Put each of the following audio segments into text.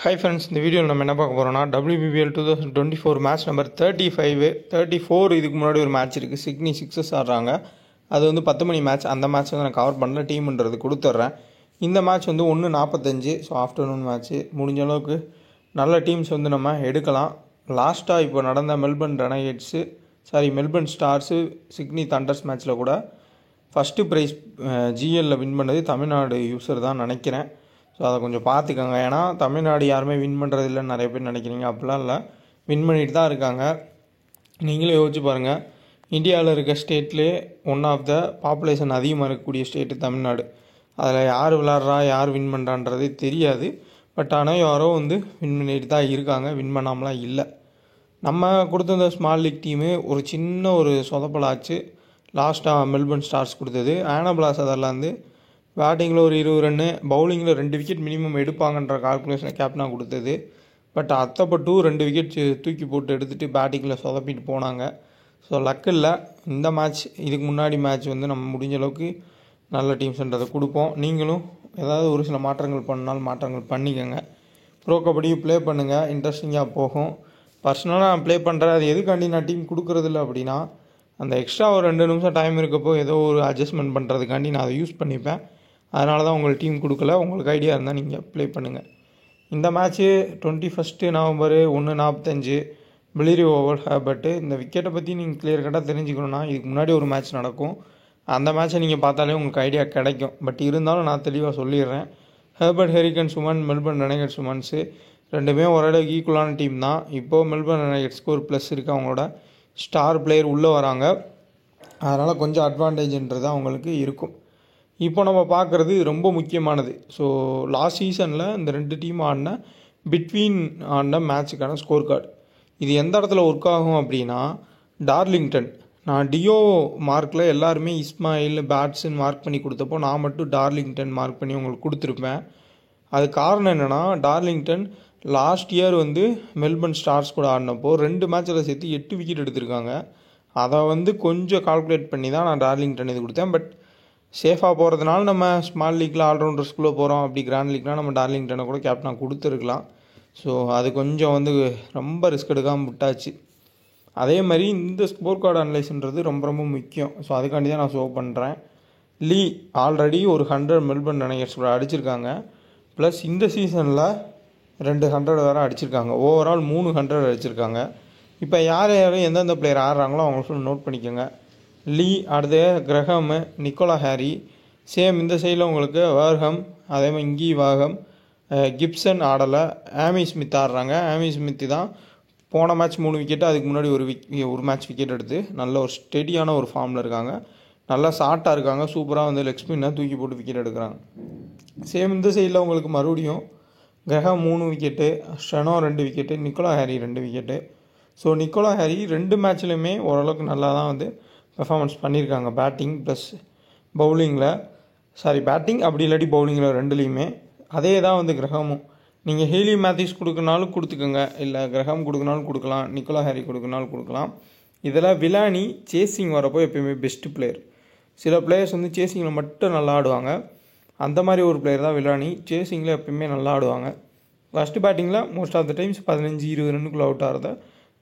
Hi friends, இந்த வீடியோவில் நம்ம என்ன பார்க்க போகிறோம்னா WBBL 2024 மேட்ச் நம்பர் 34 இதுக்கு முன்னாடி ஒரு மேட்ச் இருக்குது. சிட்னி சிக்ஸஸ் ஆடுறாங்க. அது வந்து 10 மணி மேட்ச். அந்த மேட்ச் வந்து நான் கவர் பண்ணல, டீம்ன்றது கொடுத்துட்றேன். இந்த மேட்ச் வந்து 1:45, ஸோ ஆஃப்டர்நூன் மேட்ச்சு. முடிஞ்ச அளவுக்கு நல்ல டீம்ஸ் வந்து நம்ம எடுக்கலாம். லாஸ்ட்டாக இப்போ நடந்த மெல்பர்ன் ஸ்டார்ஸு சிட்னி தண்டர்ஸ் மேட்ச்சில் கூட ஃபஸ்ட்டு ப்ரைஸ் ஜிஎல்லில் வின் பண்ணது தமிழ்நாடு யூஸர் தான் நினைக்கிறேன். ஸோ அதை கொஞ்சம் பார்த்துக்கோங்க. ஏன்னா தமிழ்நாடு யாருமே வின் பண்ணுறது இல்லைன்னு நிறைய பேர் நினைக்கிறீங்க. அப்படிலாம் இல்லை, வின் பண்ணிட்டு தான் இருக்காங்க. நீங்களே யோசிச்சு பாருங்கள், இந்தியாவில் இருக்க ஸ்டேட்லேயே ஒன் ஆஃப் த பாப்புலேஷன் அதிகமாக இருக்கக்கூடிய ஸ்டேட்டு தமிழ்நாடு. அதில் யார் விளாட்றா, யார் வின் பண்ணுறான்றதே தெரியாது. பட் ஆனால் யாரோ வந்து வின் பண்ணிட்டு தான் இருக்காங்க, வின் பண்ணாமலாம் இல்லை. நம்ம கொடுத்த ஸ்மால் லீக் டீமு ஒரு சின்ன ஒரு சொதப்பலாச்சு. லாஸ்ட்டாக மெல்பர்ன் ஸ்டார்ஸ் கொடுத்தது. ஆனபிளாஸ் அதெல்லாம் வந்து பேட்டிங்கில் ஒரு 20 ரன்னு, பவுலிங்கில் 2 விக்கெட் மினிமம் எடுப்பாங்கன்ற கால்குலேஷனை கேப்டனாக கொடுத்தது. பட் அத்தப்பட்டு 2 விக்கெட் தூக்கி போட்டு எடுத்துகிட்டு பேட்டிங்கில் சொதப்பிட்டு போனாங்க. ஸோ லக்கு இல்லை. இந்த மேட்ச் இதுக்கு முன்னாடி மேட்ச் வந்து நம்ம முடிஞ்ச அளவுக்கு நல்ல டீம்ஸ்ன்றதை கொடுப்போம். நீங்களும் ஏதாவது ஒரு சில மாற்றங்கள் பண்ணாலும் மாற்றங்கள் பண்ணிக்கோங்க. ப்ரோ கபடியும் ப்ளே பண்ணுங்கள், இன்ட்ரெஸ்டிங்காக போகும். பர்சனலாக நான் ப்ளே பண்ணுறேன். அது எதுக்காண்டி நான் டீம் கொடுக்குறதில்ல அப்படின்னா, அந்த எக்ஸ்ட்ரா ஒரு 2 நிமிஷம் டைம் இருக்கப்போ ஏதோ ஒரு அட்ஜஸ்ட்மெண்ட் பண்ணுறதுக்காண்டி நான் அதை யூஸ் பண்ணிப்பேன். அதனால தான் உங்களுக்கு டீம் கொடுக்கல. உங்களுக்கு ஐடியா இருந்தால் நீங்கள் ப்ளே பண்ணுங்கள். இந்த மேட்ச்சு 21 நவம்பர் 1:45 பிலிரி ஓவர் ஹேபர்ட்டு. இந்த விக்கெட்டை பற்றி நீங்கள் கிளியர் கட்டாக தெரிஞ்சுக்கணுன்னா இதுக்கு முன்னாடி ஒரு மேட்ச் நடக்கும். அந்த மேட்ச்சை நீங்கள் பார்த்தாலே உங்களுக்கு ஐடியா கிடைக்கும். பட் இருந்தாலும் நான் தெளிவாக சொல்லிடுறேன். ஹேபர்ட் ஹெரிக்கன்ஸ் உமன், மெல்பர்ன் ரெனகட்ஸ் உமன்ஸு ரெண்டுமே ஓரளவுக்கு ஈக்குவலான டீம் தான். இப்போது மெல்பர்ன் ரெனகட்ஸ்க்கு ஒரு ப்ளஸ் இருக்குது, அவங்களோட ஸ்டார் பிளேயர் உள்ளே வராங்க. அதனால் கொஞ்சம் அட்வான்டேஜ்ன்றது அவங்களுக்கு இருக்கும். இப்போ நம்ம பார்க்குறது ரொம்ப முக்கியமானது. ஸோ லாஸ்ட் சீசனில் இந்த 2 டீம் ஆடின மேட்சுக்கான ஸ்கோர் கார்டு. இது எந்த இடத்துல ஒர்க் ஆகும் அப்படின்னா, டார்லிங்டன். நான் டியோ மார்க்கில் எல்லாருமே இஸ்மாயில் பேட்ஸ்ன்னு மார்க் பண்ணி கொடுத்தப்போ நான் மட்டும் டார்லிங்டன் மார்க் பண்ணி உங்களுக்கு கொடுத்துருப்பேன். அது காரணம் என்னென்னா, டார்லிங்டன் லாஸ்ட் இயர் வந்து மெல்பர்ன் ஸ்டார்ஸ் கூட ஆடினப்போ 2 மேட்சில் சேர்த்து 8 விக்கெட் எடுத்திருக்காங்க. அதை வந்து கொஞ்சம் கால்குலேட் பண்ணி தான் நான் டார்லிங்டன் இது கொடுத்தேன். பட் சேஃபாக போகிறதுனால நம்ம ஸ்மால் லீக்கில் ஆல்ரவுண்டர்ஸ்குள்ளே போகிறோம். அப்படி கிராண்ட் லீக்னால் நம்ம டார்லிங்டனை கூட கேப்டனாக கொடுத்துருக்கலாம். ஸோ அது கொஞ்சம் வந்து ரொம்ப ரிஸ்க் எடுக்காமல் விட்டாச்சு. அதே மாதிரி இந்த ஸ்கோர் கார்டு அனலைஸ்ன்றது ரொம்ப ரொம்ப முக்கியம். ஸோ அதுக்காண்டி தான் நான் ஷோ பண்ணுறேன். லீ ஆல்ரெடி ஒரு 100 மெல்பர்ன் ரெனகட்ஸ் கூட அடிச்சிருக்காங்க. ப்ளஸ் இந்த சீசனில் 200 வேறு அடிச்சிருக்காங்க. ஓவரால் 300 அடிச்சிருக்காங்க. இப்போ யார் எந்தெந்த பிளேயர் ஆடுறாங்களோ அவங்க சொல்லி நோட் பண்ணிக்கோங்க. லீ, அடுத்து கிரஹம், நிக்கோலா ஹேரி. சேம் இந்த சைடில் உங்களுக்கு வேர்ஹம், அதே மாதிரி இங்கி வாகம், கிப்சன் ஆடலை. ஆமி ஸ்மித் ஆடுறாங்க. ஆமி ஸ்மித் தான் போன மேட்ச் 3 விக்கெட்டு, அதுக்கு முன்னாடி ஒரு மேட்ச் விக்கெட் எடுத்து நல்ல ஒரு ஸ்டெடியான ஒரு ஃபார்மில் இருக்காங்க. நல்லா ஷார்ட்டாக இருக்காங்க. சூப்பராக வந்து லெக் ஸ்பின்னை தூக்கி போட்டு விக்கெட் எடுக்கிறாங்க. சேம் இந்த சைடில் உங்களுக்கு மறுபடியும் கிரஹம் 3 விக்கெட்டு, ஷனோ 2 wicket, Nicola Harry 2 wicket. So Nicola Harry 2 மேட்ச்லையுமே ஓரளவுக்கு நல்லா தான் வந்து பெர்ஃபார்மன்ஸ் பண்ணியிருக்காங்க. பேட்டிங் ப்ளஸ் பவுலிங்கில், பேட்டிங் அப்படி இல்லாட்டி பவுலிங்கில் 2லேயுமே அதே தான் வந்து கிரஹமும். நீங்கள் ஹீலி மேத்யூஸ் கொடுக்கனாலும் கொடுத்துக்கோங்க, இல்லை கிரஹம் கொடுக்கனாலும் கொடுக்கலாம், நிக்கோலா ஹேரி கொடுக்கனாலும் கொடுக்கலாம். இதில் விலானி சேசிங் வரப்போ எப்போயுமே பெஸ்ட்டு பிளேயர். சில பிளேயர்ஸ் வந்து சேசிங்கில் மட்டும் நல்லா ஆடுவாங்க. அந்த மாதிரி ஒரு பிளேயர் தான் விலானி. சேசிங்கில் எப்போயுமே நல்லா ஆடுவாங்க. ஃபஸ்ட்டு பேட்டிங்கில் மோஸ்ட் ஆஃப் த டைம்ஸ் 15-20 ரன்னுக்குள்ளே அவுட் ஆகிறத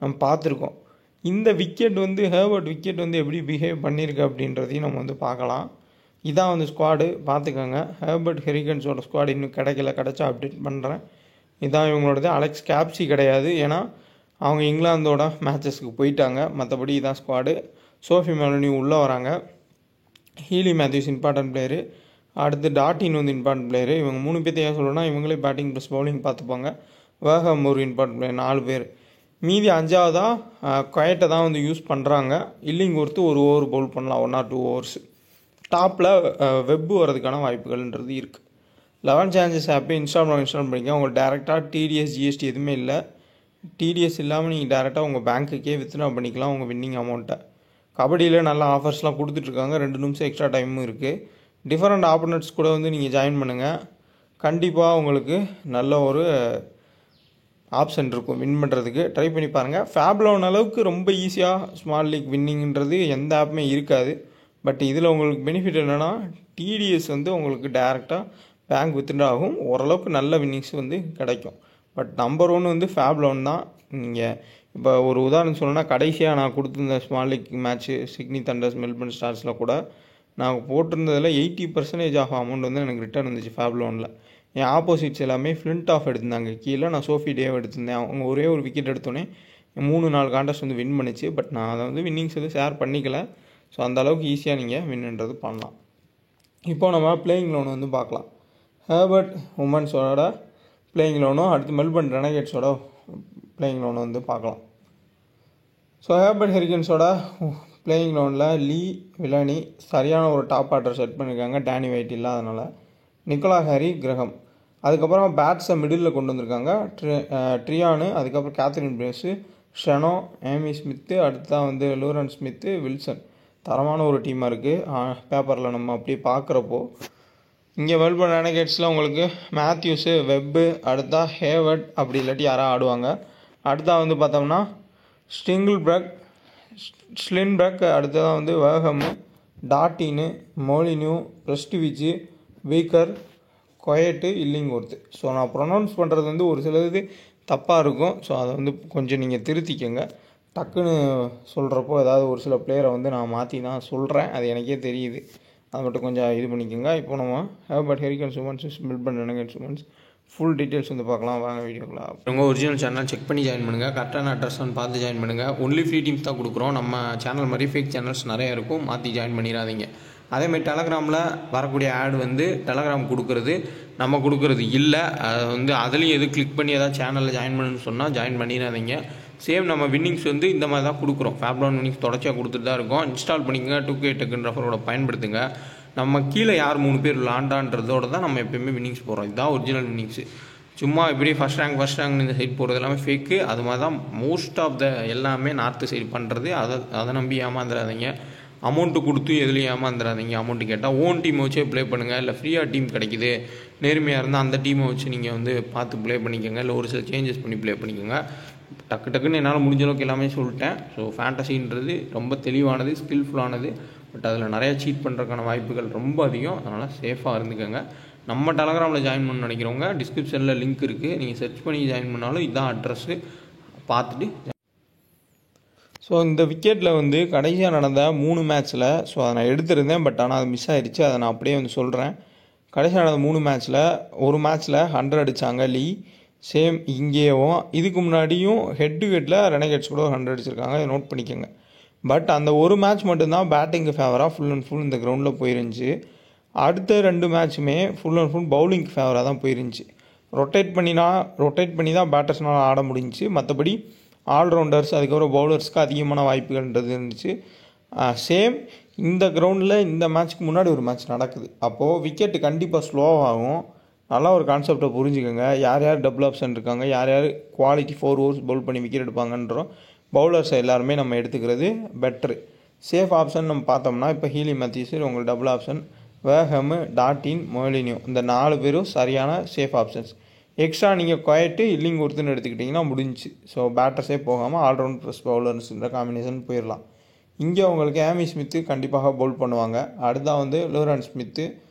நம்ம பார்த்துருக்கோம். இந்த விக்கெட் வந்து ஹேபர்ட் விக்கெட் வந்து எப்படி பிஹேவ் பண்ணியிருக்கு அப்படின்றதையும் நம்ம வந்து பார்க்கலாம். இதான் வந்து ஸ்குவாடு, பார்த்துக்கோங்க. ஹேபர்ட் ஹெரிக்கன்ஸோட ஸ்குவாடு இன்னும் கிடைச்சா அப்டேட் பண்ணுறேன். இதான் இவங்களோடது. அலெக்ஸ் கேப்சி கிடையாது, ஏன்னா அவங்க இங்கிலாந்தோட மேட்சஸ்க்கு போயிட்டாங்க. மற்றபடி இதான் ஸ்குவாடு. சோஃபி மெலனி உள்ளே வராங்க. Hayley Matthews important player. அடுத்து டாட்டின் வந்து இம்பார்ட்டன்ட் பிளேயரு. இவங்க 3 பேர்த்தையும் சொல்லணும்னா இவங்களே பேட்டிங் ப்ளஸ் பவுலிங் பார்த்துப்பாங்க. வேகம் ஒரு இம்பார்ட்டன்ட் பிளேயர், 4 பேர். மீதி 5வதாக குவைட்டை தான் வந்து யூஸ் பண்ணுறாங்க. இல்லிங் ஒருத்து ஒரு ஓவர் பவுல் பண்ணலாம், 1 or 2 overs. டாப்பில் வெப்பு வரதுக்கான வாய்ப்புகள்ன்றது இருக்குது. 11 சான்சஸ் ஆப்பை இன்ஸ்டால் பண்ணிக்க. உங்களுக்கு டேரெக்டாக டிடிஎஸ் ஜிஎஸ்டி எதுவுமே இல்லை. டிடிஎஸ் இல்லாமல் நீங்கள் டேரெக்டாக உங்கள் பேங்க்குக்கே வித்ட்ரா பண்ணிக்கலாம் உங்கள் வின்னிங் அமௌண்ட்டை. கபடியில் நல்ல ஆஃபர்ஸ்லாம் கொடுத்துட்ருக்காங்க. 2 நிமிஷம் எக்ஸ்ட்ரா டைமும் இருக்குது. டிஃப்ரெண்ட் ஆப்போனன்ட்ஸ் கூட வந்து நீங்கள் ஜாயின் பண்ணுங்கள். கண்டிப்பாக உங்களுக்கு நல்ல ஒரு ஆப்ஷன் இருக்கும் வின் பண்ணுறதுக்கு. ட்ரை பண்ணி பாருங்கள். ஃபேப்லோன் அளவுக்கு ரொம்ப ஈஸியாக ஸ்மால் லீக் வின்னிங்கிறது எந்த ஆப்புமே இருக்காது. பட் இதில் உங்களுக்கு பெனிஃபிட் என்னென்னா, டிடிஎஸ் வந்து உங்களுக்கு டேரெக்டாக பேங்க் வித்ட்ரா ஆகும். ஓரளவுக்கு நல்ல வின்னிங்ஸ் வந்து கிடைக்கும். பட் நம்பர் 1 வந்து ஃபேப் 11 தான். நீங்கள் இப்போ ஒரு உதாரணம் சொல்லணும்னா, கடைசியாக நான் கொடுத்துருந்த small league match Sydney Thunders Melbourne ஸ்டார்ஸில் கூட நான் போட்டிருந்ததில் 80% ஆஃப் அமௌண்ட் வந்து எனக்கு ரிட்டர்ன் வந்துச்சு ஃபேப் 11ல். என் ஆப்போசிட்ஸ் எல்லாமே ஃப்ளின்ட் ஆஃப் எடுத்திருந்தாங்க. கீழே நான் சோஃபி டேவ் எடுத்திருந்தேன். அவங்க ஒரே ஒரு விக்கெட் எடுத்தோன்னே 3-4 கான்டெஸ்ட் வந்து வின் பண்ணிச்சு. பட் நான் அதை வந்து வின்னிங்ஸ் வந்து ஷேர் பண்ணிக்கல. ஸோ அந்தளவுக்கு ஈஸியாக நீங்கள் வின்னுன்றது பண்ணலாம். இப்போ நம்ம பிளேயிங் லோன் வந்து பார்க்கலாம். ஹெர்பர்ட் உமன்ஸோட பிளேயிங் லோனும் அடுத்து மெல்பர்ன் ரெனகேட்ஸோட பிளேயிங் லோனும் வந்து பார்க்கலாம். ஸோ ஹெர்பர்ட் ஹெரிகன்ஸோட பிளேயிங் லோனில் லீ வில்லனி சரியான ஒரு டாப் ஆர்டர் செட் பண்ணியிருக்காங்க. டேனி வைட் இல்லாதனால. நிக்கோலா ஹாரி, கிரகம். அதுக்கப்புறம் பேட்ஸை மிடில் கொண்டு வந்திருக்காங்க. ட்ரியானு, அதுக்கப்புறம் கேத்ரின் பிரேஸு, ஷெனோ, ஏமி ஸ்மித்து, அடுத்ததான் வந்து லூரன் ஸ்மித்து, வில்சன். தரமான ஒரு டீமாக இருக்குது பேப்பரில் நம்ம அப்படி பார்க்குறப்போ. இங்கே மெல்பர்ன் ரெனகேட்ஸில் உங்களுக்கு மேத்யூஸு, வெப்பு, அடுத்தா ஹேவர்ட், அப்படி இல்லாட்டி யாராவது ஆடுவாங்க. அடுத்தா வந்து பார்த்தோம்னா ஸ்லின்பர்க், அடுத்ததான் வந்து வேகமு, டாட்டினு, மோலினியூ, பிரஸ்டிவிச்சு, வீக்கர், கொயட்டு, இல்லிங்கொர்த்து. ஸோ நான் ப்ரொனவுன்ஸ் பண்ணுறது வந்து ஒரு சிலது தப்பாக இருக்கும். ஸோ அதை வந்து கொஞ்சம் நீங்கள் திருத்திக்கங்க. டக்குன்னு சொல்கிறப்போ ஏதாவது ஒரு சில பிளேயரை வந்து நான் மாற்றி தான் சொல்கிறேன். அது எனக்கே தெரியுது. அதை மட்டும் கொஞ்சம் இது பண்ணிக்கோங்க. இப்போ நம்ம Hobart Hurricanes women's Melbourne Renegades women's full details வந்து பார்க்கலாம். வாங்க வீடியோக்குள்ள. உங்கள் ஒரிஜினல் சேனல் செக் பண்ணி ஜாயின் பண்ணுங்கள். கரெக்டான அட்ரஸ் வந்து பார்த்து ஜாயின் பண்ணுங்கள். ஒன்லி ஃப்ரீ டீம்ஸ் தான் கொடுக்குறோம். நம்ம சேனல் மாதிரி ஃபேக் சேனல்ஸ் நிறைய இருக்கும். மாற்றி ஜாயின் பண்ணிடாதீங்க. அதேமாதிரி டெலகிராமில் வரக்கூடிய ஆட் வந்து டெலகிராம் கொடுக்குறது, நம்ம கொடுக்குறது இல்லை. அதை வந்து அதுலேயும் எது கிளிக் பண்ணி ஏதாவது சேனலில் ஜாயின் பண்ணுன்னு சொன்னால் ஜாயின் பண்ணிடாதீங்க. சேம் நம்ம வின்னிங்ஸ் வந்து இந்த மாதிரி தான் கொடுக்குறோம். ஃபேப் 11 வின்னிங்ஸ் தொடர்ச்சியாக கொடுத்துட்டு தான் இருக்கோம். இன்ஸ்டால் பண்ணிக்கங்க. 2K டக்குன்னு ரெஃபரோட பயன்படுத்துங்க. நம்ம கீழே யார் 3 பேர் விளாண்டான்றதோட தான் நம்ம எப்போயுமே வின்னிங்ஸ் போகிறோம். இதுதான் ஒரிஜினல் வின்னிங்ஸு. சும்மா இப்படி ஃபஸ்ட் ரேங்க் இந்த சைட் போகிறது எல்லாமே ஃபேக்கு. அது மாதிரி தான் மோஸ்ட் ஆஃப் த எல்லாமே நார்த்து சைடு பண்ணுறது. அதை நம்பி ஏமாந்துடாதீங்க. அமௌண்ட்டு கொடுத்து எதுலேயும் ஏமாந்துடாதீங்க. அமௌண்ட்டு கேட்டால் ஓன் டீமை வச்சே ப்ளே பண்ணுங்கள். இல்லை ஃப்ரீயாக டீம் கிடைக்குது, நேர்மையாக இருந்தால் அந்த டீமை வச்சு நீங்கள் வந்து பார்த்து ப்ளே பண்ணிக்கோங்க. இல்லை ஒரு சில சேஞ்சஸ் பண்ணி ப்ளே பண்ணிக்கோங்க. டக்குன்னு என்னால் முடிஞ்ச அளவுக்கு எல்லாமே சொல்லிட்டேன். ஸோ ஃபேண்டசின்றது ரொம்ப தெளிவானது, ஸ்கில்ஃபுல்லானது. பட் அதில் நிறையா சீட் பண்ணுறதுக்கான வாய்ப்புகள் ரொம்ப அதிகம். அதனால் சேஃபாக இருந்துக்கோங்க. நம்ம டெலகிராமில் ஜாயின் பண்ண நினைக்கிறவங்க டிஸ்கிரிப்ஷனில் லிங்க் இருக்குது. நீங்கள் சர்ச் பண்ணி ஜாயின் பண்ணாலும் இதுதான் அட்ரஸ்ஸு. பார்த்துட்டு ஸோ இந்த விக்கெட்டில் வந்து கடைசியாக நடந்த 3 மேட்ச்சில் ஸோ அதை நான் எடுத்திருந்தேன். பட் ஆனால் அது மிஸ் ஆகிடுச்சு. அதை நான் அப்படியே வந்து சொல்கிறேன். கடைசியாக நடந்த 3 மேட்ச்சில் ஒரு மேட்ச்சில் 100 அடித்தாங்க லீ. சேம் இங்கேயும் இதுக்கு முன்னாடியும் ஹெட் டு ஹெட்டில் ரெனகேட்ஸ் கூட 100 அடிச்சிருக்காங்க. இதை நோட் பண்ணிக்கோங்க. பட் அந்த ஒரு மேட்ச் மட்டும்தான் பேட்டிங்கு ஃபேவராக ஃபுல் அண்ட் ஃபுல் இந்த கிரவுண்டில் போயிருந்துச்சு. அடுத்த 2 மேட்ச்சுமே ஃபுல் அண்ட் ஃபுல் பவுலிங்க்கு ஃபேவராக தான் போயிருந்துச்சு. ரொட்டேட் பண்ணி தான் பேட்டர்ஸ்னால் ஆட முடிஞ்சிச்சு. மற்றபடி ஆல்ரவுண்டர்ஸ் அதுக்கப்புறம் பவுலர்ஸ்க்கு அதிகமான வாய்ப்புகள்ன்றது இருந்துச்சு. சேம் இந்த கிரவுண்டில் இந்த மேட்ச்க்கு முன்னாடி ஒரு மேட்ச் நடக்குது. அப்போது விக்கெட்டு கண்டிப்பாக ஸ்லோவாகும். நல்லா ஒரு கான்செப்டை புரிஞ்சுக்கோங்க. யார் டபுள் ஆப்ஷன் இருக்காங்க, யார் குவாலிட்டி 4 ஓவர்ஸ் பவுல் பண்ணி விக்கெட் எடுப்பாங்கன்றோம். பவுலர்ஸை எல்லாருமே நம்ம எடுத்துக்கிறது பெட்ரு. சேஃப் ஆப்ஷன் நம்ம பார்த்தோம்னா இப்போ ஹீலி மேத்யூஸ் உங்களுக்கு டபுள் ஆப்ஷன், வேகமு, டாட்டின், மொலினியூ இந்த 4 பேரும் சரியான சேஃப் ஆப்ஷன்ஸ். எக்ஸ்ட்ரா நீங்கள் குவைட்டு இல்லிங்கொர்த்துன்னு எடுத்துக்கிட்டிங்கன்னா முடிஞ்சு. ஸோ பேட்டர்ஸே போகாமல் ஆல்ரவுண்ட் ப்ளஸ் பவுலர்ஸ்ன்ற காம்பினேஷன் போயிடலாம். இங்கே உங்களுக்கு ஏமி ஸ்மித்து கண்டிப்பாக பவுல் பண்ணுவாங்க. அடுத்தா வந்து லூரன் ஸ்மித்து,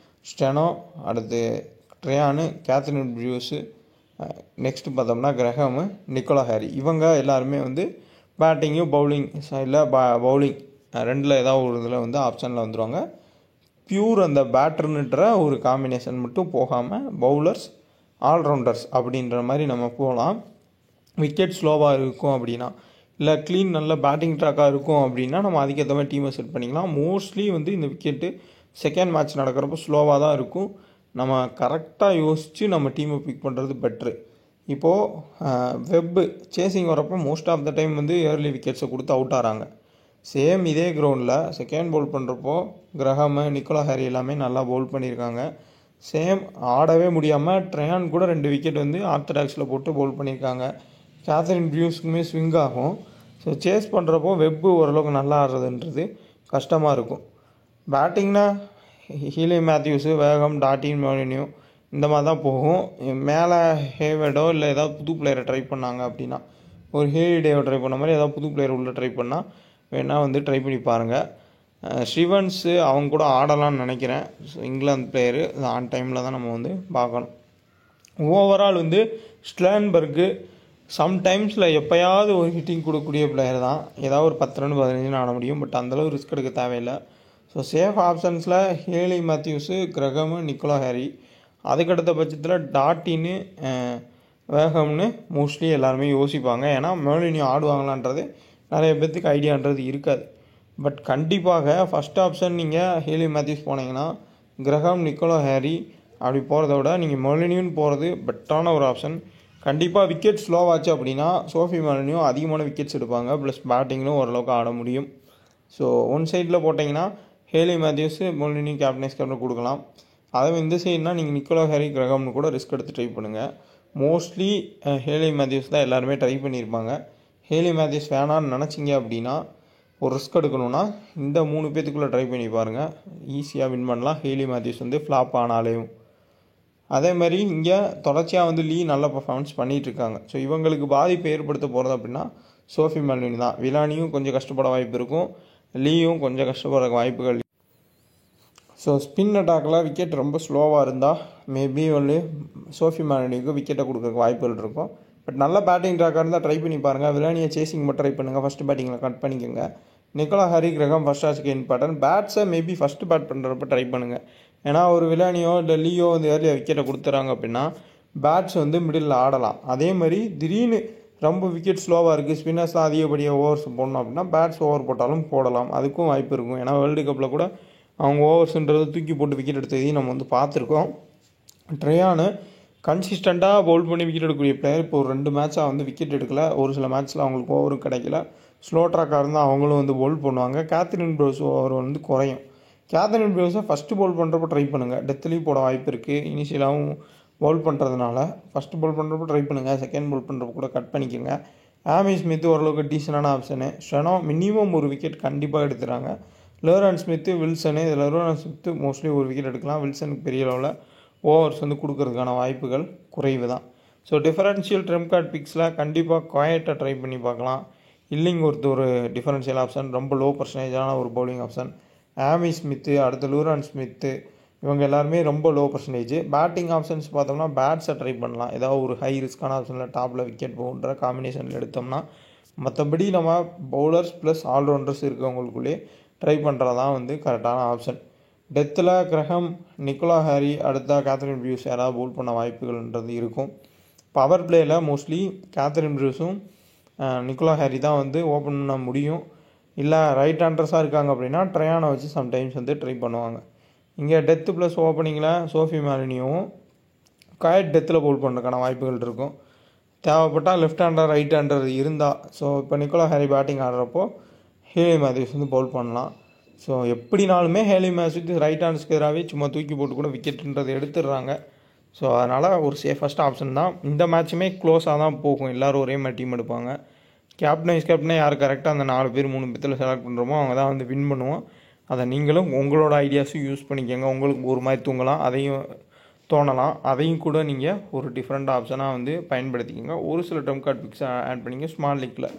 ஸ்டெனோ, அடுத்து ட்ரியானு, கேத்ரின் பிரியூஸு, நெக்ஸ்ட்டு பார்த்தோம்னா கிரகமு, நிக்கோலா ஹாரி. இவங்க எல்லாருமே வந்து பேட்டிங்கும் பவுலிங் இல்லை பவுலிங் ரெண்டில் ஏதாவது ஒரு இதில் வந்து ஆப்ஷனில் வந்துடுவாங்க. பியூர் அந்த பேட்டர்னுன்ற ஒரு காம்பினேஷன் மட்டும் போகாமல் பவுலர்ஸ் ஆல்ரவுண்டர்ஸ் அப்படின்ற மாதிரி நம்ம போகலாம். விக்கெட் ஸ்லோவாக இருக்கும் அப்படின்னா, இல்லை க்ளீன் நல்ல பேட்டிங் ட்ராக்காக இருக்கும் அப்படின்னா நம்ம அதுக்கேற்ற மாதிரி டீமை செட் பண்ணிக்கலாம். மோஸ்ட்லி வந்து இந்த விக்கெட்டு செகண்ட் மேட்ச் நடக்கிறப்போ ஸ்லோவாக தான் இருக்கும். நம்ம கரெக்டாக யோசித்து நம்ம டீமை பிக் பண்ணுறது பெட்ரு. இப்போது வெப்பு சேசிங் வரப்போ மோஸ்ட் ஆஃப் த டைம் வந்து ஏர்லி விக்கெட்ஸை கொடுத்து அவுட் ஆகிறாங்க. சேம் இதே கிரவுண்டில் செகண்ட் பவுல் பண்ணுறப்போ கிரஹாமு, நிக்கோலா ஹாரி எல்லாமே நல்லா பவுல் பண்ணியிருக்காங்க. சேம் ஆடவே முடியாமல் ட்ரையான் கூட 2 விக்கெட் வந்து ஆர்த்தடாக்ஸில் போட்டு பவுல் பண்ணியிருக்காங்க. கேத்ரின் பிரியூஸ்க்குமே ஸ்விங் ஆகும். ஸோ சேஸ் பண்ணுறப்போ வெப்பு ஓரளவுக்கு நல்லா ஆடுறதுன்றது கஷ்டமாக இருக்கும். பேட்டிங்னா ஹீலி மேத்யூஸு, வேகம், டாட்டின், மொலினியூ இந்த மாதிரி தான் போகும். மேலே ஹேவர்டோ இல்லை ஏதாவது புது பிளேயரை ட்ரை பண்ணாங்க அப்படின்னா, ஒரு ஹேலி டேவை ட்ரை பண்ண மாதிரி ஏதாவது புது பிளேயர் உள்ளே ட்ரை பண்ணால் வேணால் வந்து ட்ரை பண்ணி பாருங்கள். ஸ்ரீவன்ஸு அவங்க கூட ஆடலாம்னு நினைக்கிறேன். ஸோ இங்கிலாந்து பிளேயரு ஆன் டைமில் தான் நம்ம வந்து பார்க்கணும். ஓவரால் வந்து ஸ்ட்ரான்பர்க்கு சம்டைம்ஸில் எப்போயாவது ஒரு ஹிட்டிங் கொடுக்கக்கூடிய பிளேயர் தான். ஏதாவது ஒரு 10 ரன் 15 ரன் ஆட முடியும். பட் அந்தளவு ரிஸ்க் எடுக்க தேவையில்லை. ஸோ சேஃப் ஆப்ஷன்ஸில் Hayley Matthews, Graham, Nicola Harry. அதுக்கடுத்த பட்சத்தில் டாட்டின்னு வேகம்னு மோஸ்ட்லி எல்லாருமே யோசிப்பாங்க. ஏன்னா மொலினியோ ஆடுவாங்களான்றது நிறைய பேர்த்துக்கு ஐடியான்றது இருக்காது. பட் கண்டிப்பாக ஃபஸ்ட் ஆப்ஷன் நீங்கள் ஹேலி மேத்யூஸ் போனீங்கன்னா கிரகம், நிக்கோலா ஹாரி அப்படி போகிறத விட நீங்கள் மொலினியோன்னு போகிறது பெட்டரான ஒரு ஆப்ஷன். கண்டிப்பாக விக்கெட் ஸ்லோவாச்சு அப்படின்னா சோஃபி மொலினியோ அதிகமான விக்கெட்ஸ் எடுப்பாங்க. ப்ளஸ் பேட்டிங்லும் ஓரளவுக்கு ஆட முடியும். ஸோ ஒன் சைடில் போட்டிங்கன்னா ஹேலி மேத்யூஸு, மொலினியோ கேப்டனைஸ் கொடுக்கலாம். அதை இந்த சைடுனா நீங்கள் நிக்கோலா ஹாரி, கிரகம்னு கூட ரிஸ்க் எடுத்து ட்ரை பண்ணுங்கள். மோஸ்ட்லி ஹேலி மேத்யூஸ் தான் எல்லாருமே ட்ரை பண்ணியிருப்பாங்க. ஹேலி மேத்யூஸ் வேணான்னு நினச்சிங்க அப்படின்னா ஒரு ரிஸ்க் எடுக்கணுன்னா இந்த 3 பேத்துக்குள்ளே ட்ரை பண்ணி பாருங்கள். ஈஸியாக வின் பண்ணலாம். ஹேலி மேத்யூஸ் வந்து ஃப்ளாப் ஆனாலேயும். அதே மாதிரி இங்கே தொடர்ச்சியாக வந்து லீ நல்ல பர்ஃபார்மன்ஸ் பண்ணிகிட்ருக்காங்க. ஸோ இவங்களுக்கு பாதிப்பு ஏற்படுத்த போகிறது அப்படின்னா சோஃபி மொலினியோ தான். விலானியும் கொஞ்சம் கஷ்டப்பட வாய்ப்பு இருக்கும், லீயும் கொஞ்சம் கஷ்டப்பட வாய்ப்புகள். ஸோ ஸ்பின் அட்டாக்கில் விக்கெட் ரொம்ப ஸ்லோவாக இருந்தால் மேபி வந்து சோஃபி மொலினியோக்கு விக்கெட்டை கொடுக்குறக்கு வாய்ப்புகள் இருக்கும். பட் நல்ல பேட்டிங் ட்ராக்காக இருந்தால் ட்ரை பண்ணி பாருங்கள். விலானியை சேசிங் மட்டும் ட்ரை பண்ணுங்கள். ஃபஸ்ட்டு பேட்டிங்கில் கட் பண்ணிக்கோங்க. நிக்கோலா ஹாரி, கிரகம் ஃபஸ்ட் ஆச்சுக்கு இம்பார்ட்டன்ட். பேட்ஸை மேபி ஃபஸ்ட்டு பேட் பண்ணுறப்ப ட்ரை பண்ணுங்கள். ஏன்னா ஒரு விலானியோ இல்லை லீயோ வந்து ஏர்லியாக விக்கெட்டை கொடுத்துறாங்க அப்படின்னா பேட்ஸ் வந்து மிடில் ஆடலாம். அதே மாதிரி திடீர்னு ரொம்ப விக்கெட் ஸ்லோவாக இருக்குது, ஸ்பின்னர்ஸ் தான் அதிகப்படியாக ஓவர்ஸ் போடணும் அப்படின்னா பேட்ஸ் ஓவர் போட்டாலும் போடலாம். அதுக்கும் வாய்ப்பு இருக்கும். ஏன்னா வேர்ல்டு கப்பில் கூட அவங்க ஓவர்ஸுன்றது தூக்கி போட்டு விக்கெட் எடுத்ததையும் நம்ம வந்து பார்த்துருக்கோம். ட்ரையானு கன்சிஸ்டண்ட்டாக பவுல் பண்ணி விக்கெட் எடுக்கக்கூடிய பிளேயர். இப்போ ஒரு 2 மேட்சாக வந்து விக்கெட் எடுக்கலை. ஒரு சில மேட்ச்சில் அவங்களுக்கு ஓவரும் கிடைக்கல. ஸ்லோ ட்ராக்காக இருந்தால் அவங்களும் வந்து பவுல் பண்ணுவாங்க. கேத்ரின் ப்ரூஸ் ஓவர் வந்து குறையும். கேத்ரின் ப்ரூஸை ஃபஸ்ட்டு பவுல் பண்ணுறப்போ ட்ரை பண்ணுங்கள். டெத்துலேயும் போட வாய்ப்பு இருக்குது. இனிஷியலாகவும் பவுல் பண்ணுறதுனால ஃபஸ்ட்டு பவுல் பண்ணுறப்போ ட்ரை பண்ணுங்கள். செகண்ட் பவுல் பண்ணுறப்போ கூட கட் பண்ணிக்கோங்க. ஆமி ஸ்மித்து ஓரளவுக்கு டீசனான ஆப்ஷனு. ஷெனோ மினிமம் ஒரு விக்கெட் கண்டிப்பாக எடுத்துகிறாங்க. Lauren Smith, Wilson. இதில் லோரன் ஸ்மித்து மோஸ்ட்லி ஒரு விக்கெட் எடுக்கலாம். வில்சனுக்கு பெரிய அளவில் ஓவர்ஸ் வந்து கொடுக்கறதுக்கான வாய்ப்புகள் குறைவு தான். ஸோ டிஃபரன்ஷியல் ட்ரெம்ப் கார்ட் பிக்ஸில் கண்டிப்பாக குவாய்ட்டாக ட்ரை பண்ணி பார்க்கலாம். இல்லிங் ஒரு டிஃபரன்ஷியல் ஆப்ஷன், ரொம்ப லோ பர்சன்டேஜான ஒரு பவுலிங் ஆப்ஷன். ஆமி ஸ்மித்து, அடுத்து லூரான் ஸ்மித்து, இவங்க எல்லாருமே ரொம்ப லோ பர்சன்டேஜ். பேட்டிங் ஆப்ஷன்ஸ் பார்த்தோம்னா பேட்ஸை ட்ரை பண்ணலாம். ஏதாவது ஒரு ஹை ரிஸ்க்கான ஆப்ஷனில் டாப்பில் விக்கெட் போகுன்ற காம்பினேஷனில் எடுத்தோம்னா. மற்றபடி நம்ம பவுலர்ஸ் ப்ளஸ் ஆல்ரவுண்டர்ஸ் இருக்கவங்களுக்குள்ளே ட்ரை பண்ணுறதான் வந்து கரெக்டான ஆப்ஷன். டெத்தில் கிரகம், நிக்கோலா ஹாரி, அடுத்த கேத்ரின் ப்ரூஸ் யாராவது பவுல் பண்ண வாய்ப்புகள்ன்றது இருக்கும். பவர் பிளேயில் மோஸ்ட்லி கேத்ரின் ப்ரூஸும் நிக்கோலா ஹாரி தான் வந்து ஓப்பன் பண்ண முடியும். இல்லை ரைட் ஹேண்டர்ஸாக இருக்காங்க அப்படின்னா ட்ரையானை வச்சு சம்டைம்ஸ் வந்து ட்ரை பண்ணுவாங்க. இங்கே டெத்து ப்ளஸ் ஓப்பனிங்கில் சோஃபி மொலினியோவும் குவாய்ட் டெத்தில் பவுல் பண்ணுறதுக்கான வாய்ப்புகள் இருக்கும். தேவைப்பட்டால் லெஃப்ட் ஹேண்டர், ரைட் ஹேண்டர் இருந்தால். ஸோ இப்போ நிக்கோலா ஹாரி பேட்டிங் ஆடுறப்போ ஹேலி மேத்யூஸ் வந்து பவுல் பண்ணலாம். ஸோ எப்படினாலுமே ஹேலி மேத்யூஸ் ரைட் ஹேண்ட்ஸ்க்கு எதிராகவே சும்மா தூக்கி போட்டு கூட விக்கெட்டுன்றது எடுத்துடுறாங்க. ஸோ அதனால் ஒரு சேஃபஸ்ட் ஆப்ஷன் தான். இந்த மேட்சுமே க்ளோஸாக தான் போகும். எல்லோரும் ஒரே மாதிரி டீம் எடுப்பாங்க. கேப்டனை யார் கரெக்டாக அந்த 4 பேர் 3 பேர்த்தில் செலக்ட் பண்ணுறோமோ அவங்க தான் வந்து வின் பண்ணுவோம். அதை நீங்களும் உங்களோட ஐடியாஸும் யூஸ் பண்ணிக்கோங்க. உங்களுக்கு ஒரு மாதிரி தூங்கலாம், அதையும் தோணலாம். அதையும் கூட நீங்கள் ஒரு டிஃப்ரெண்ட் ஆப்ஷனாக வந்து பயன்படுத்திக்கோங்க. ஒரு சில ட்ரம்ப் கார்ட் பிக்ஸை ஆட் பண்ணிங்க ஸ்மால் லீக்கில்.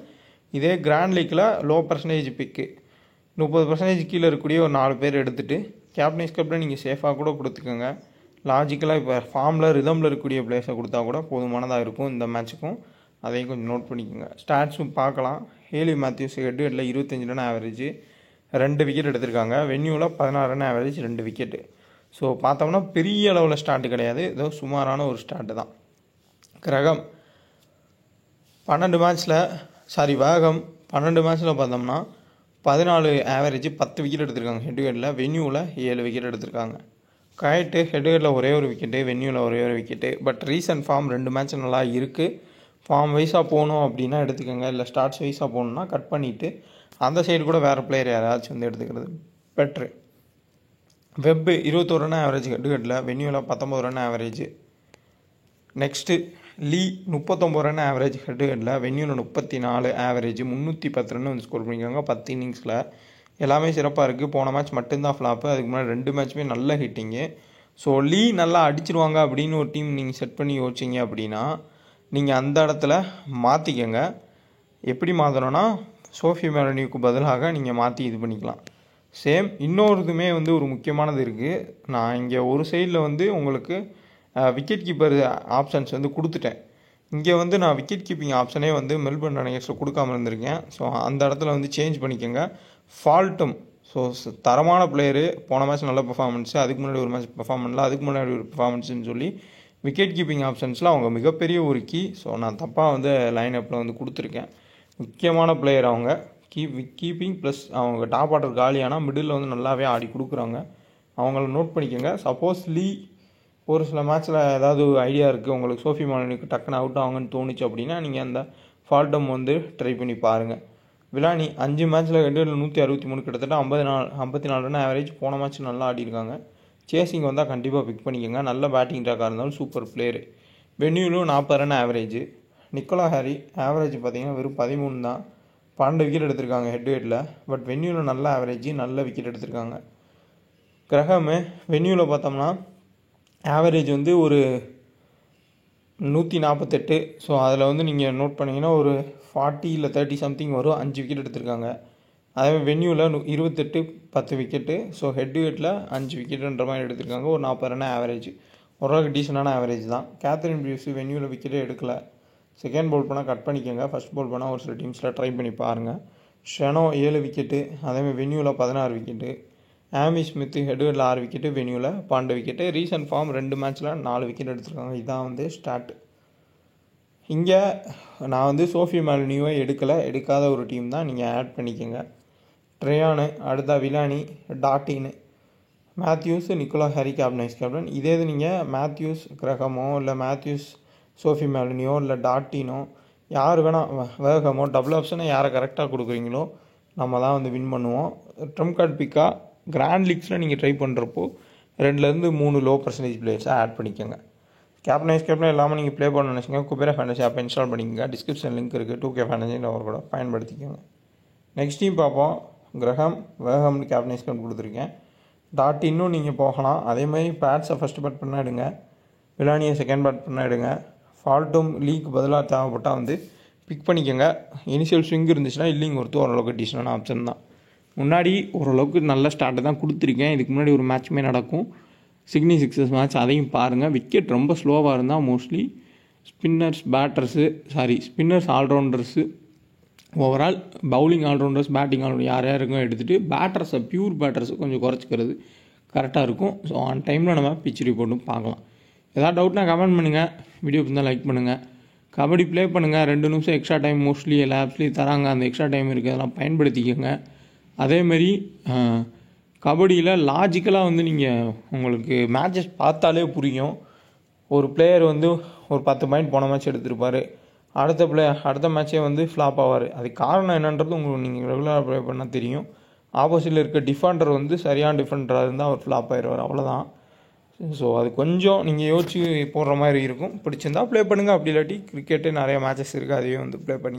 இதே கிராண்ட் லீக்கில் லோ பர்சன்டேஜ் பிக்கு 30% கீழே இருக்கக்கூடிய ஒரு 4 பேர் எடுத்துகிட்டு கேப்டனை நீங்கள் சேஃபாக கூட கொடுத்துக்கோங்க. லாஜிக்கலாக இப்போ ஃபார்மில் ரிதமில் இருக்கக்கூடிய பிளேஸை கொடுத்தா கூட போதுமானதாக இருக்கும் இந்த மேட்ச்சுக்கும். அதையும் கொஞ்சம் நோட் பண்ணிக்கோங்க. ஸ்டாட்ஸும் பார்க்கலாம். ஹேலி மேத்யூஸ் ஹெட்டில் 25 ரன் ஆவரேஜ், 2 விக்கெட் எடுத்திருக்காங்க. வென்யூவில் 16 ரன் ஆவரேஜ், 2 விக்கெட்டு. ஸோ பார்த்தோம்னா பெரிய அளவில் ஸ்டார்ட் கிடையாது, ஏதோ சுமாரான ஒரு ஸ்டார்ட்டு தான். கிரகம் 12 மேட்ச்சில் வேகம் 12 மேட்ச்சில் பார்த்தோம்னா 14 ஆவரேஜ், 10 விக்கெட் எடுத்திருக்காங்க. ஹெட்வேர்டில் வென்யூவில் 7 விக்கெட் எடுத்திருக்காங்க. குவாய்ட்டு ஹெட்வேர்டில் ஒரே ஒரு விக்கெட்டு, வென்யூவில் ஒரே ஒரு wicket. But recent form 2 match நல்லா இருக்குது. ஃபார்ம் வைஸாக போகணும் அப்படின்னா எடுத்துக்கோங்க. இல்லை ஸ்டார்ட்ஸ் வைஸாக போகணுன்னா கட் பண்ணிவிட்டு அந்த சைடு கூட வேறு பிளேயர் யாராச்சும் வந்து எடுத்துக்கிறது பெட்ரு. வெப்பு 21 ரன் ஆவரேஜ் ஹெட்வேர்டில், வென்யூவில் 19 run average. Next Lee 39 run average ஹெட்வேர்டில், வென்யூவில் 34 ஆவரேஜ், 310 ரன் வந்து ஸ்கோர் பண்ணியிருக்காங்க 10 இன்னிங்ஸில். எல்லாமே சிறப்பாக இருக்குது. போன மேட்ச் மட்டும்தான் ஃப்ளாப்பு, அதுக்கு முன்னாடி 2 மேட்ச்சுமே நல்ல ஹிட்டிங்கு. ஸோ லீ நல்லா அடிச்சிருவாங்க அப்படின்னு ஒரு டீம் நீங்கள் செட் பண்ணி யோசிச்சிங்க அப்படின்னா நீங்கள் அந்த இடத்துல மாற்றிக்கங்க. எப்படி மாற்றணும்னா சோஃபி மொலினியோக்கு பதிலாக நீங்கள் மாற்றி இது பண்ணிக்கலாம். சேம் இன்னொருதுமே வந்து ஒரு முக்கியமானது இருக்குது. நான் இங்கே ஒரு சைடில் வந்து உங்களுக்கு விக்கெட் கீப்பர் ஆப்ஷன்ஸ் வந்து கொடுத்துட்டேன். இங்கே வந்து நான் விக்கெட் கீப்பிங் ஆப்ஷனே வந்து மெல்பர்ன் நைட்ரஸில் கொடுக்காம இருந்திருக்கேன். ஸோ அந்த இடத்துல வந்து சேஞ்ச் பண்ணிக்கோங்க. ஃபால்ட்டும் ஸோ தரமான பிளேயரு, போன மேட்ச் நல்ல பெர்ஃபார்மன்ஸு, அதுக்கு முன்னாடி ஒரு மேட்ச் பெர்ஃபார்ம் பண்ணல, அதுக்கு முன்னாடி ஒரு பெர்ஃபார்மன்ஸ்னு சொல்லி விக்கெட் கீப்பிங் ஆப்ஷன்ஸில் அவங்க மிகப்பெரிய ஒரு கீ. ஸோ நான் தப்பாக வந்து லைன் அப்பில் வந்து கொடுத்துருக்கேன். முக்கியமான பிளேயர் அவங்க கீப்பிங் ப்ளஸ் அவங்க டாப் ஆர்டர் காலியானால் மிடில் வந்து நல்லாவே ஆடி கொடுக்குறாங்க. அவங்கள நோட் பண்ணிக்கோங்க. சப்போஸ் ஒரு சில மேட்ச்சில் ஏதாவது ஐடியா இருக்குது உங்களுக்கு, சோஃபி மாலினுக்கு டக்குன்னு அவுட் ஆகுங்கன்னு தோணுச்சு அப்படின்னா நீங்கள் அந்த ஃபால்டம் வந்து ட்ரை பண்ணி பாருங்கள். விலானி 5 மேட்ச்சில் 163 கிட்டத்தட்ட 54 ரன் ஆவரேஜ். போன மேட்ச் நல்லா ஆடிருக்காங்க. சேசிங் வந்தால் கண்டிப்பாக பிக் பண்ணிக்கோங்க. நல்ல பேட்டிங் ட்ராக்காக இருந்தாலும் சூப்பர் பிளேயரு. வென்யூலும் 40 run average. Nicola Harry average பார்த்தீங்கன்னா வெறும் 13 தான். 12 விக்கெட் எடுத்திருக்காங்க ஹெட் வெயிட்டில். பட் வென்யூவில் நல்ல ஆவரேஜ், நல்ல விக்கெட் எடுத்திருக்காங்க. கிரஹமு வென்யூவில் பார்த்தோம்னா ஆவரேஜ் வந்து ஒரு 148. ஸோ அதில் வந்து நீங்கள் நோட் பண்ணிங்கன்னா ஒரு 40 இல்லை 30 சம்திங் வரும். 5 விக்கெட் எடுத்திருக்காங்க. அதே வென்யூவில் 28 10 விக்கெட்டு. ஸோ ஹெட் வெயிட்டில் 5 விக்கெட்டுன்ற மாதிரி எடுத்திருக்காங்க. ஒரு 40 ரன் ஆவரேஜ், ஓரளவுக்கு டீசெண்டான ஆவரேஜ் தான். கேத்ரின் பிரியூஸ் வென்யூவில் விக்கெட்டே எடுக்கலை. செகண்ட் பவுல் பண்ணால் கட் பண்ணிக்கோங்க. ஃபஸ்ட் பவுல் பண்ணால் ஒரு சில டீம்ஸில் ட்ரை பண்ணி பாருங்கள். ஷெனோ 7 விக்கெட்டு. அதேமாதிரி வென்யூவில் 16 விக்கெட்டு. ஆமி ஸ்மித்து ஹெட்வேர்டில் 6 விக்கெட்டு, வென்யூவில் 12 விக்கெட்டு. ரீசன்ட் ஃபார்ம் 2 மேட்ச்சில் 4 விக்கெட் எடுத்திருக்காங்க. இதுதான் வந்து ஸ்டார்ட். இங்கே நான் வந்து சோஃபி மாலினியூவை எடுக்காத ஒரு டீம் தான், நீங்கள் ஆட் பண்ணிக்கோங்க. ட்ரையானு, அடுத்தா விலானி, டாட்டின்னு, Matthews, Nicola Harry captain captain. இதே இது நீங்கள் மேத்யூஸ் கிரகமோ இல்லை மேத்யூஸ் சோஃபி மாலினியோ இல்லை டாட்டினோ யார் வேணால் வேகமோ டபுள் ஆப்ஷனை யாரை கரெக்டாக கொடுக்குறீங்களோ நம்ம தான் வந்து வின் பண்ணுவோம். ட்ரம் கார்டு பிக்காக கிராண்ட் லீக்ஸில் நீங்கள் ட்ரை பண்ணுறப்போ 2லேருந்து 3 லோ பர்சன்டேஜ் பிளேயர்ஸை ஆட் பண்ணிக்கோங்க. கேப்டன் இல்லாமல் நீங்கள் ப்ளே பண்ண நினச்சிங்க குபேரா ஃபேண்டசி ஆப்பை இன்ஸ்டால் பண்ணிக்கோங்க. டிஸ்கிரிப்ஷன் லிங்க் இருக்குது. 2K ஃபேண்டசியில் அவர் கூட பயன்படுத்திக்கோங்க. நெக்ஸ்ட் டீம் பார்ப்போம். கிரஹம் வேகம்னு கேப்டன் கொடுத்துருக்கேன். டாட்டின்னும் நீங்கள் போகலாம். அதேமாதிரி பேட்ஸை ஃபஸ்ட்டு பேட் பண்ண எடுங்க, விலானியை செகண்ட் பேட் பண்ண எடுங்க. ஃபால்ட்டும் லீக் பதிலாக தேவைப்பட்டால் வந்து பிக் பண்ணிக்கோங்க. இனிஷியல் ஸ்விங் இருந்துச்சுன்னா இல்லைங்க ஓரளவுக்கு டீசனான ஆப்ஷன் தான். முன்னாடி ஓரளவுக்கு நல்ல ஸ்டார்ட்டை தான் கொடுத்துருக்கேன். இதுக்கு முன்னாடி ஒரு மேட்ச்சுமே நடக்கும், சிட்னி சிக்ஸர்ஸ் மேட்ச், அதையும் பாருங்கள். விக்கெட் ரொம்ப ஸ்லோவாக இருந்தால் mostly spinners allrounders overall bowling allrounders batting allrounder யார் யாருக்கும் எடுத்துகிட்டு பேட்டர்ஸை பியூர் பேட்டர்ஸை கொஞ்சம் குறைச்சிக்கிறது கரெக்டாக இருக்கும். ஸோ ஆன் டைமில் நம்ம பிச் ரிப்போர்ட்டும் பார்க்கலாம். ஏதாவது டவுட்னா கமெண்ட் பண்ணுங்கள். வீடியோ இருந்தால் லைக் பண்ணுங்கள். கபடி ப்ளே பண்ணுங்கள். 2 நிமிஷம் எக்ஸ்ட்ரா டைம் மோஸ்ட்லி எல்லா ஆப்ஸ்லேயும் தராங்க. அந்த எக்ஸ்ட்ரா டைம் இருக்குது, அதெல்லாம் பயன்படுத்திக்கோங்க. அதேமாரி கபடியில் லாஜிக்கலாக வந்து நீங்கள் உங்களுக்கு மேட்சஸ் பார்த்தாலே புரியும். ஒரு பிளேயர் வந்து ஒரு 10 பாயிண்ட் போன மேட்ச் எடுத்திருப்பார், அடுத்த மேட்சே வந்து ஃப்ளாப் ஆவார். அதுக்கு காரணம் என்னன்றது உங்களுக்கு நீங்கள் ரெகுலராக ப்ளே பண்ணால் தெரியும். ஆப்போசிட்டில் இருக்க டிஃபெண்டர் வந்து சரியான டிஃபெண்டராக இருந்தால் அவர் ஃப்ளாப் ஆயிடுவார், அவ்வளோதான். ஸோ அது கொஞ்சம் நீங்கள் யோசிச்சு போடுற மாதிரி இருக்கும். பிடிச்சிருந்தா ப்ளே பண்ணுங்கள். அப்படி இல்லாட்டி கிரிக்கெட்டு நிறைய மேட்சஸ் இருக்குது, அதையே வந்து ப்ளே பண்ணி